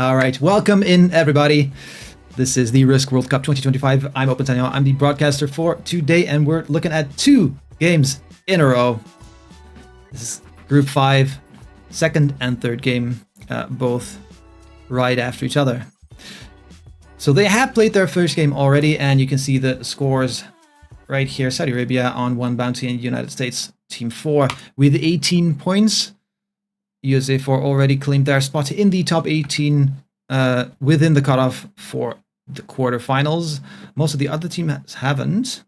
All right, welcome in everybody. This is the Risk World Cup 2025. I'm OpenTanyo. I'm the broadcaster for today, and we're looking at 2 games in a row. This is Group 5, second and third game, both right after each other. So they have played their first game already, and you can see the scores right here. Saudi Arabia on 1 bounty and United States Team 4 with 18 points. USA 4 already claimed their spot in the top 18 within the cutoff for the quarterfinals. Most of the other teams haven't.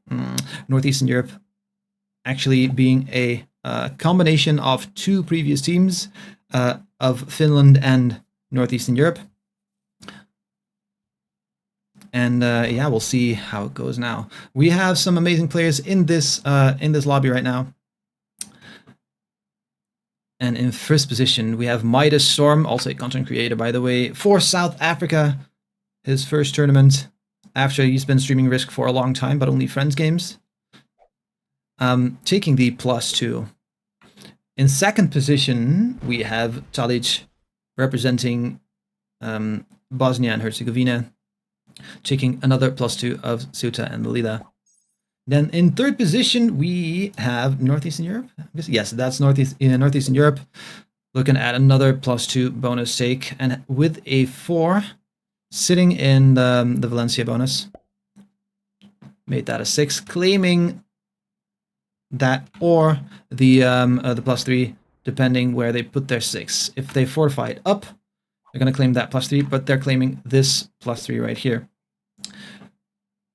Northeastern Europe actually being a combination of 2 previous teams of Finland and Northeastern Europe. And yeah, we'll see how it goes now. We have some amazing players in this lobby right now. And in first position, we have Midas Storm, also a content creator, by the way, for South Africa. His first tournament after he's been streaming Risk for a long time, but only friends games. Taking the +2. In second position, we have Talic representing Bosnia and Herzegovina, taking another +2 of Ceuta and Melilla. Then in third position, we have Northeastern Europe. Yes, that's Northeastern Europe. Looking at another +2 bonus take, and with a 4 sitting in the Valencia bonus. Made that a 6, claiming that or the +3, depending where they put their 6. If they fortify it up, they're going to claim that +3, but they're claiming this +3 right here.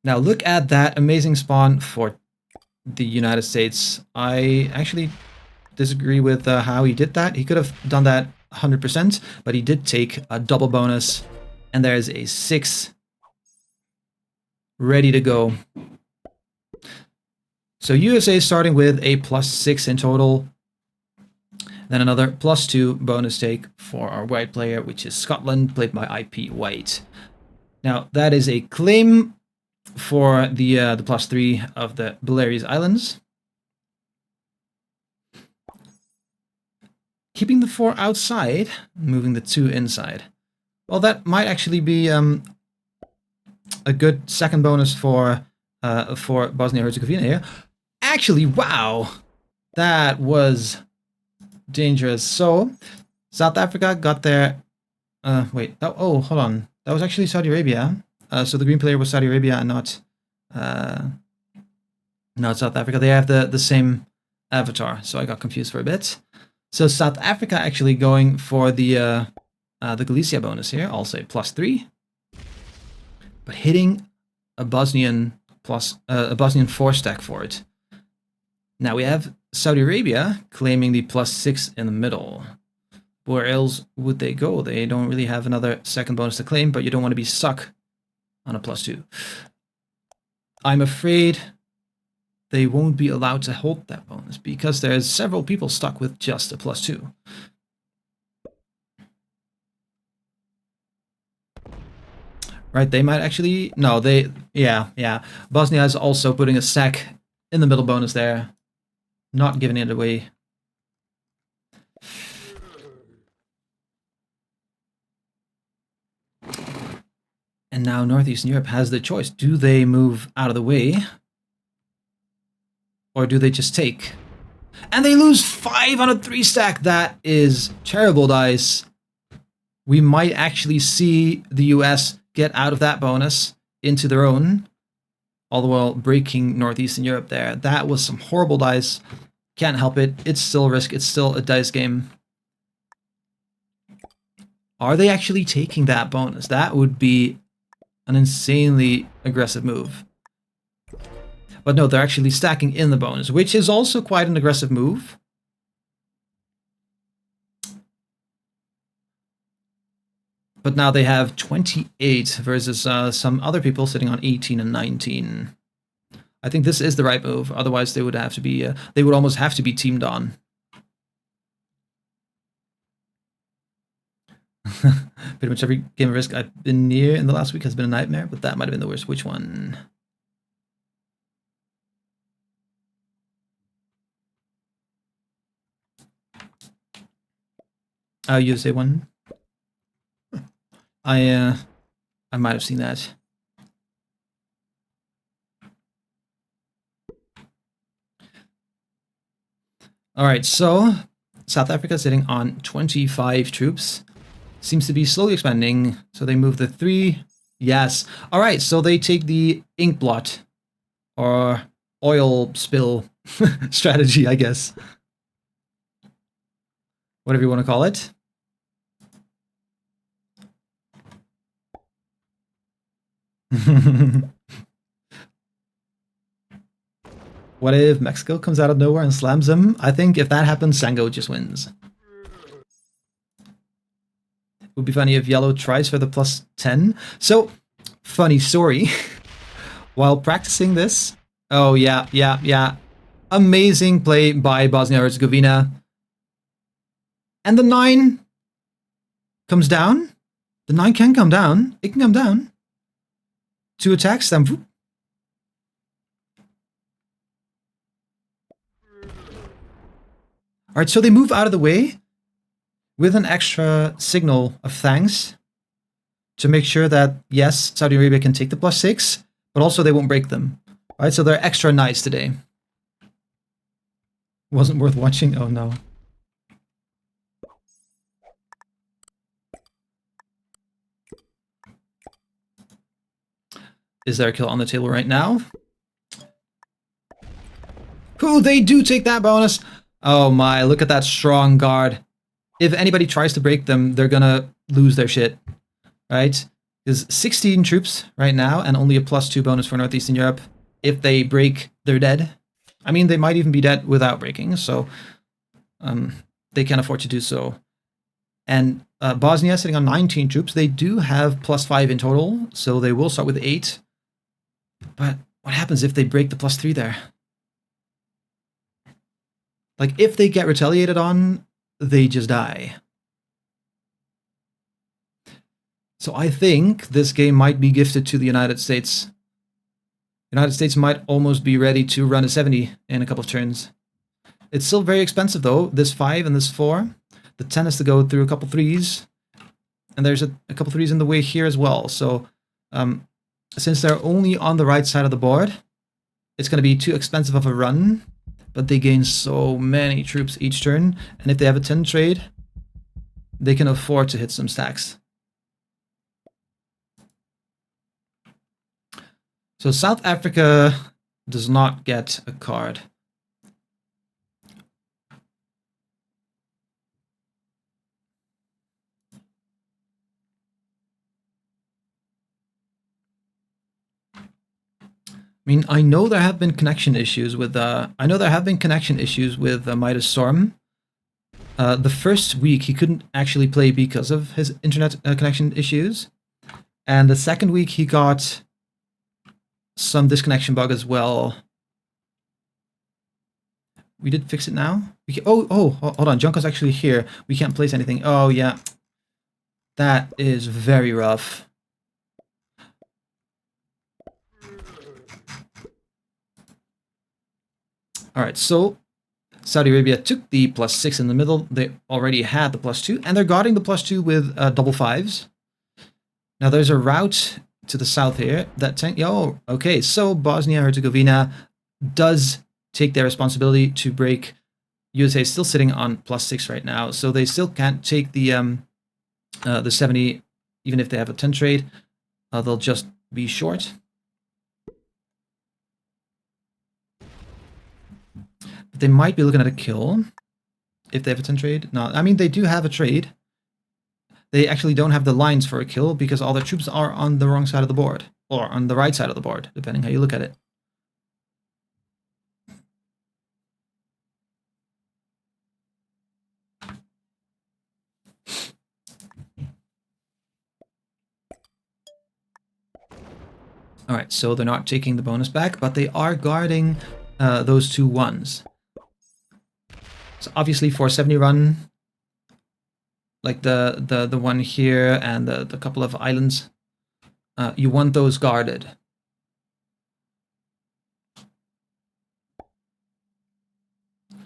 Now look at that amazing spawn for the United States. I actually disagree with how he did that. He could have done that 100%, but he did take a double bonus, and there's a 6 ready to go. So USA is starting with a +6 in total. Then another +2 bonus take for our white player, which is Scotland, played by IP White. Now that is a claim for the +3 of the Baleari's Islands. Keeping the 4 outside, moving the 2 inside. Well, that might actually be a good second bonus for Bosnia-Herzegovina here. Actually, wow, that was dangerous. So South Africa got their oh, hold on, that was actually Saudi Arabia. So the green player was Saudi Arabia and not South Africa. They have the same avatar, so I got confused for a bit. So South Africa actually going for the Galicia bonus here, also a +3, but hitting a Bosnian 4 stack for it. Now we have Saudi Arabia claiming the +6 in the middle. Where else would they go? They don't really have another second bonus to claim, but you don't want to be stuck on a +2. I'm afraid they won't be allowed to hold that bonus because there's several people stuck with just a +2. Right, they might actually... No, yeah. Bosnia is also putting a sack in the middle bonus there. Not giving it away. And now Northeastern Europe has the choice. Do they move out of the way? Or do they just take? And they lose 5 on a 3 stack. That is terrible dice. We might actually see the US get out of that bonus into their own, all the while breaking Northeastern Europe there. That was some horrible dice. Can't help it. It's still Risk. It's still a dice game. Are they actually taking that bonus? That would be an insanely aggressive move. But no, they're actually stacking in the bonus, which is also quite an aggressive move. But now they have 28 versus some other people sitting on 18 and 19. I think this is the right move. Otherwise, they would have to be. They would almost have to be teamed on. Pretty much every game of Risk I've been near in the last week has been a nightmare, but that might have been the worst. Which one? USA one. I might have seen that. All right, so South Africa sitting on 25 troops. Seems to be slowly expanding. So they move the 3. Yes. All right, so they take the ink blot or oil spill strategy, I guess. Whatever you want to call it. What if Mexico comes out of nowhere and slams them? I think if that happens, Sango just wins. It would be funny if Yellow tries for the plus 10. So, funny story. While practicing this, oh yeah. Amazing play by Bosnia-Herzegovina. And the 9 comes down. The 9 can come down. It can come down. 2 attacks, then. Alright, so they move out of the way with an extra signal of thanks to make sure that, yes, Saudi Arabia can take the plus 6, but also they won't break them. Alright, so they're extra nice today. Wasn't worth watching? Oh no. Is there a kill on the table right now? Ooh, they do take that bonus! Oh my, look at that strong guard. If anybody tries to break them, they're gonna lose their shit. Right? There's 16 troops right now, and only a plus 2 bonus for Northeastern Europe. If they break, they're dead. I mean, they might even be dead without breaking, so they can afford to do so. And Bosnia sitting on 19 troops. They do have plus 5 in total, so they will start with 8. But what happens if they break the plus 3 there? Like, if they get retaliated on, they just die. So I think this game might be gifted to the United States. United States might almost be ready to run a 70 in a couple of turns. It's still very expensive though, this 5 and this 4. The 10 has to go through a couple 3s. And there's a couple 3s in the way here as well. So since they're only on the right side of the board, it's going to be too expensive of a run. But they gain so many troops each turn. And if they have a 10 trade, they can afford to hit some stacks. So South Africa does not get a card. I mean, I know there have been connection issues with Midas Storm. The first week he couldn't actually play because of his internet connection issues, and the second week he got some disconnection bug as well. We did fix it now. Oh, hold on. Junko's actually here. We can't place anything. Oh yeah, that is very rough. All right, so Saudi Arabia took the plus 6 in the middle. They already had the plus 2, and they're guarding the plus 2 with double 5s. Now there's a route to the south here that oh, okay, so Bosnia-Herzegovina does take their responsibility to break. USA is still sitting on plus 6 right now, so they still can't take the 70, even if they have a 10 trade. They'll just be short. But they might be looking at a kill if they have a 10 trade. No, I mean, they do have a trade. They actually don't have the lines for a kill because all their troops are on the wrong side of the board, or on the right side of the board, depending how you look at it. All right, so they're not taking the bonus back, but they are guarding those 2 1s. So obviously for a 70 run, like the one here and the couple of islands, you want those guarded.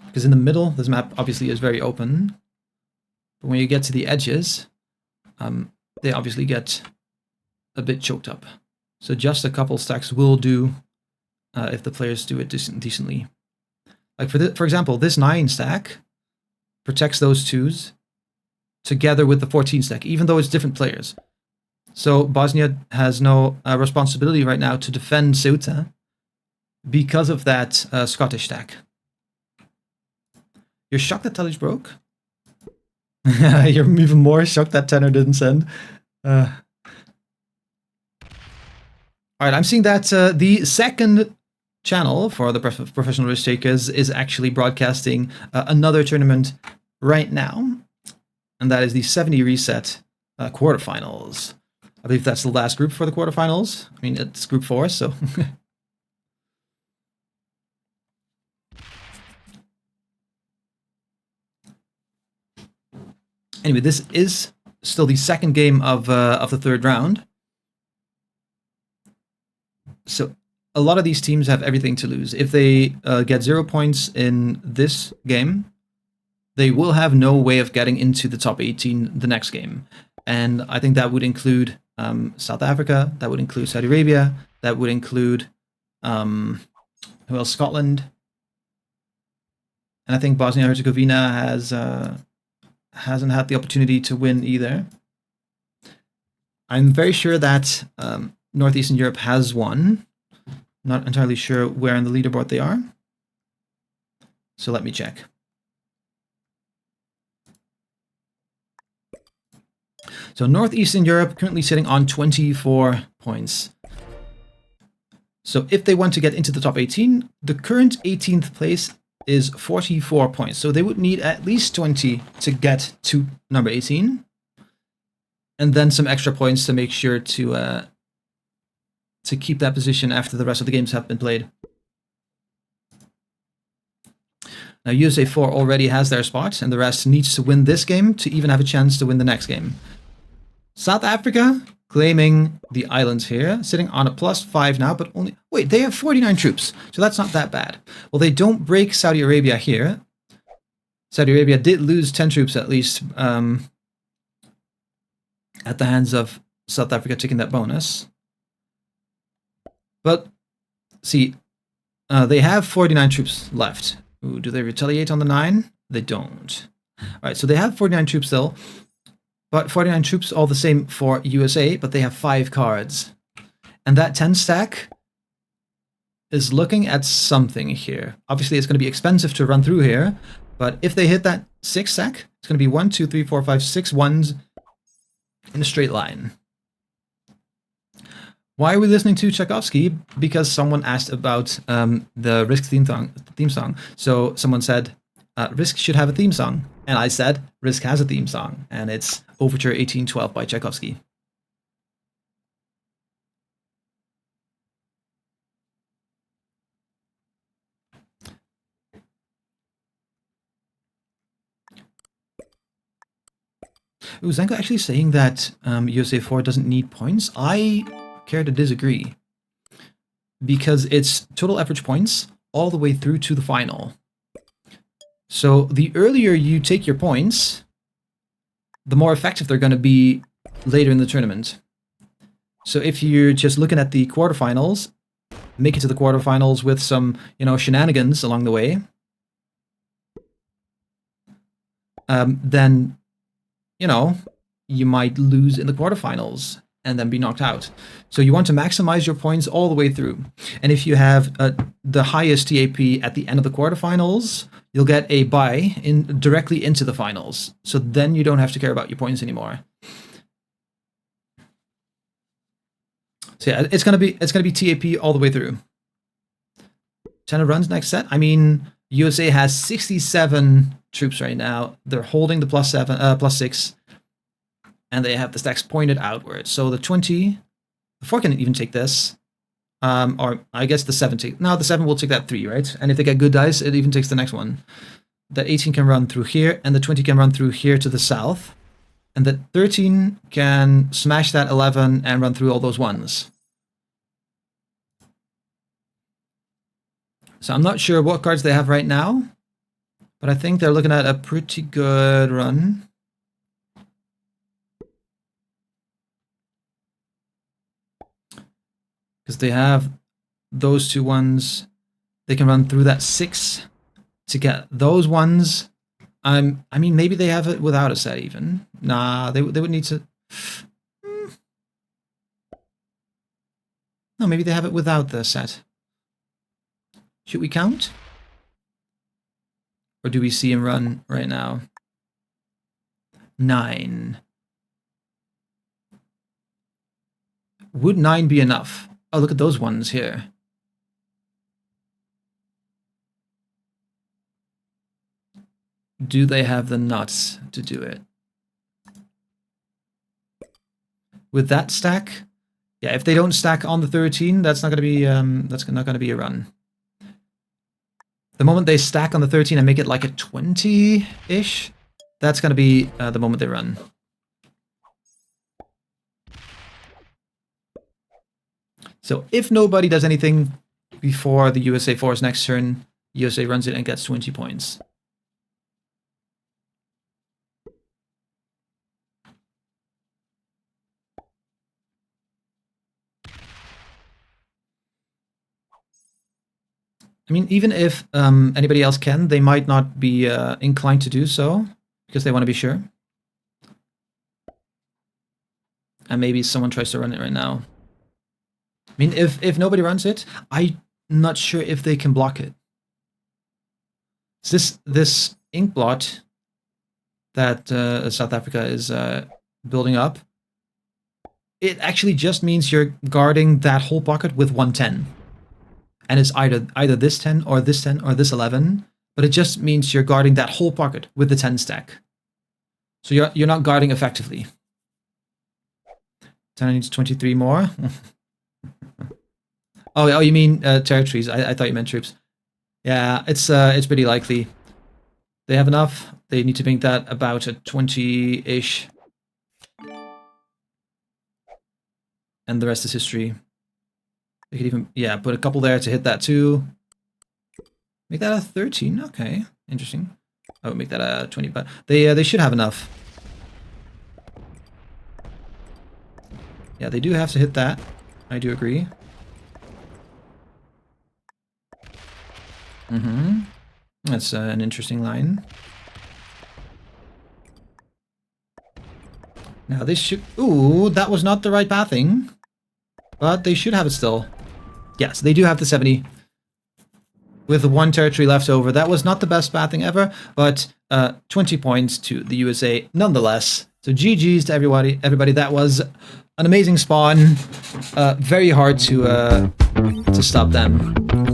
Because in the middle, this map obviously is very open. But when you get to the edges, they obviously get a bit choked up. So just a couple stacks will do if the players do it decently. Like for example, this 9 stack protects those 2s together with the 14 stack, even though it's different players. So Bosnia has no responsibility right now to defend Ceuta because of that Scottish stack. You're shocked that Tadic broke? You're even more shocked that Tenor didn't send. All right, I'm seeing that the second channel for the professional risk takers is actually broadcasting another tournament right now, and that is the 70 reset quarterfinals. I believe that's the last group for the quarterfinals. I mean, it's group 4, so. Anyway, this is still the second game of the third round. So a lot of these teams have everything to lose. If they get 0 points in this game, they will have no way of getting into the top 18 the next game. And I think that would include South Africa, that would include Saudi Arabia, that would include who else? Scotland. And I think Bosnia and Herzegovina hasn't had the opportunity to win either. I'm very sure that Northeastern Europe has won. Not entirely sure where on the leaderboard they are. So let me check. So Northeastern Europe currently sitting on 24 points. So if they want to get into the top 18, the current 18th place is 44 points. So they would need at least 20 to get to number 18. And then some extra points to make sure to keep that position after the rest of the games have been played. Now USA 4 already has their spot, and the rest needs to win this game to even have a chance to win the next game. South Africa claiming the islands here, sitting on a +5 now, but only... Wait, they have 49 troops, so that's not that bad. Well, they don't break Saudi Arabia here. Saudi Arabia did lose 10 troops at least at the hands of South Africa taking that bonus. But, see, they have 49 troops left. Ooh, do they retaliate on the 9? They don't. Alright, so they have 49 troops still. But 49 troops all the same for USA, but they have 5 cards. And that 10 stack is looking at something here. Obviously, it's going to be expensive to run through here, but if they hit that 6 stack, it's going to be 1, 2, 3, 4, 5, 6 ones in a straight line. Why are we listening to Tchaikovsky? Because someone asked about the Risk theme song. So someone said, Risk should have a theme song. And I said, Risk has a theme song, and it's Overture 1812 by Tchaikovsky. Ooh, Zenko actually saying that USA 4 doesn't need points. I care to disagree. Because it's total average points all the way through to the final. So the earlier you take your points, the more effective they're going to be later in the tournament. So if you're just looking at the quarterfinals, make it to the quarterfinals with some, shenanigans along the way, then, you might lose in the quarterfinals and then be knocked out. So you want to maximize your points all the way through. And if you have the highest TAP at the end of the quarterfinals, you'll get a bye directly into the finals. So then you don't have to care about your points anymore. So yeah, it's gonna be TAP all the way through. 10 runs next set. I mean, USA has 67 troops right now. They're holding the +6. And they have the stacks pointed outwards. So the 20, the 4 can even take this. Or I guess the 7 take. No, the 7 will take that 3, right? And if they get good dice, it even takes the next one. That 18 can run through here, and the 20 can run through here to the south. And the 13 can smash that 11 and run through all those ones. So I'm not sure what cards they have right now, but I think they're looking at a pretty good run. Because they have those 2 ones. They can run through that 6 to get those ones. I mean, maybe they have it without a set even. Nah, they would need to... No, maybe they have it without the set. Should we count? Or do we see him run right now? 9. Would 9 be enough? Oh, look at those ones here. Do they have the nuts to do it? With that stack? Yeah, if they don't stack on the 13, that's not going to be a run. The moment they stack on the 13 and make it like a 20-ish, that's going to be the moment they run. So if nobody does anything before the USA 4's next turn, USA runs it and gets 20 points. I mean, even if anybody else can, they might not be inclined to do so because they want to be sure. And maybe someone tries to run it right now. I mean, if nobody runs it, I'm not sure if they can block it. This ink blot that South Africa is building up, it actually just means you're guarding that whole pocket with 110. And it's either this 10 or this 10 or this 11, but it just means you're guarding that whole pocket with the 10 stack. So you're not guarding effectively. 10 needs 23 more. Oh, you mean territories? I thought you meant troops. Yeah, it's pretty likely. They have enough. They need to make that about a 20-ish. And the rest is history. They could even, yeah, put a couple there to hit that too. Make that a 13. Okay, interesting. I would make that a 20, but they should have enough. Yeah, they do have to hit that. I do agree. That's an interesting line. Now this should... Ooh, that was not the right pathing. But they should have it still. Yes, they do have the 70. With 1 territory left over. That was not the best pathing ever, but 20 points to the USA nonetheless. So GG's to everybody. That was an amazing spawn. Very hard to stop them.